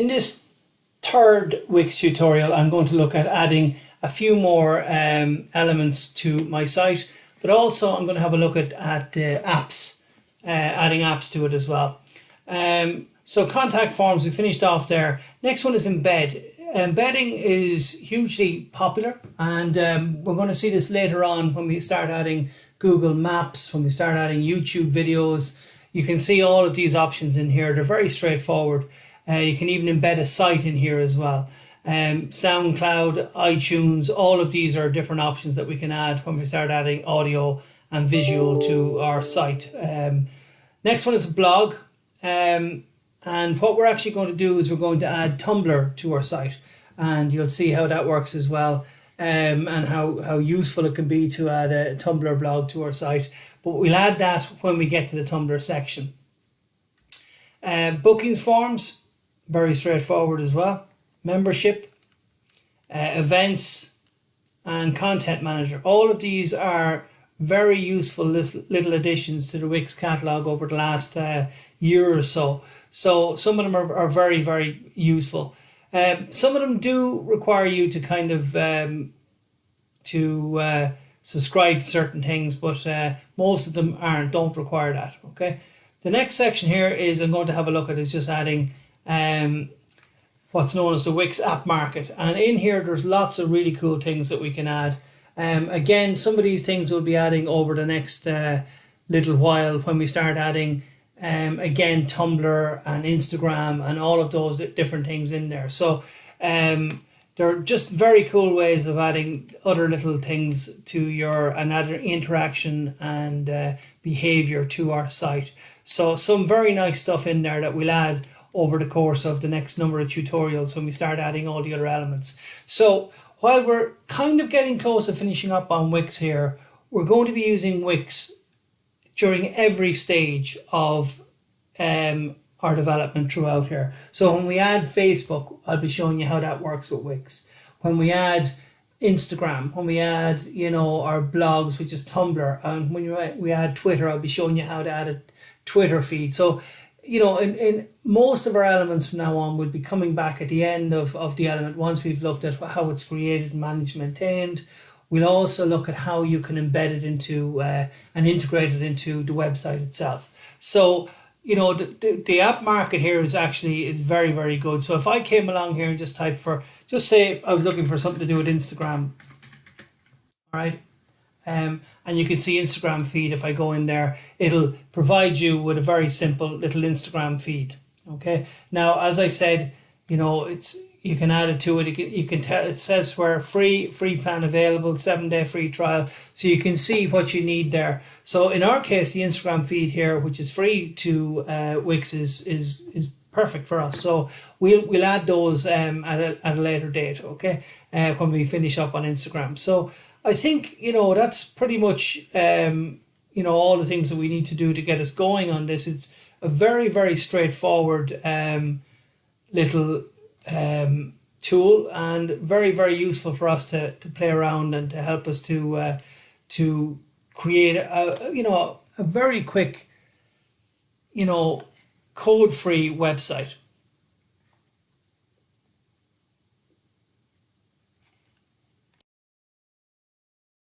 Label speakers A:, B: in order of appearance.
A: In this third Wix tutorial, I'm going to look at adding a few more elements to my site, but also I'm going to have a look at apps, adding apps to it as well. So contact forms, we finished off there. Next one is embed. Embedding is hugely popular, and we're going to see this later on when we start adding Google Maps, when we start adding YouTube videos. You can see all of these options in here. They're very straightforward. You can even embed a site in here as well. SoundCloud, iTunes, all of these are different options that we can add when we start adding audio and visual to our site. Next one is a blog. And what we're actually going to do is we're going to add Tumblr to our site, and you'll see how that works as well, and how useful it can be to add a Tumblr blog to our site. But we'll add that when we get to the Tumblr section. Bookings forms, very straightforward as well. Membership, events, and content manager. All of these are very useful little additions to the Wix catalog over the last year or so. So some of them are very, very useful. Some of them do require you to kind of subscribe to certain things, but most of them don't require that. Okay. The next section here is I'm going to have a look at is just adding what's known as the Wix App Market, and in here there's lots of really cool things that we can add. Again, some of these things we'll be adding over the next little while when we start adding again Tumblr and Instagram and all of those different things in there. So they're just very cool ways of adding other little things to your another interaction and behavior to our site. So some very nice stuff in there that we'll add over the course of the next number of tutorials when we start adding all the other elements. So while we're kind of getting close to finishing up on Wix here, we're going to be using Wix during every stage of our development throughout here. So when we add Facebook, I'll be showing you how that works with Wix. When we add Instagram, when we add, our blogs, which is Tumblr, and when we add Twitter, I'll be showing you how to add a Twitter feed. So, in most of our elements from now on, we'll be coming back at the end of the element once we've looked at how it's created, managed, maintained. We'll also look at how you can embed it into and integrate it into the website itself. So, the app market here is very, very good. So if I came along here and just say I was looking for something to do with Instagram, all right, and you can see Instagram feed. If I go in there, it'll provide you with a very simple little Instagram feed. Okay. Now, as I said, you can add it to it. You can tell it says where free plan available, 7-day free trial, so you can see what you need there. So in our case, the Instagram feed here, which is free to Wix, is perfect for us. So we'll add those at a later date. Okay, when we finish up on Instagram. So I think that's pretty much all the things that we need to do to get us going on this. It's a very, very straightforward little tool, and very, very useful for us to play around and to help us to create a very quick code-free website.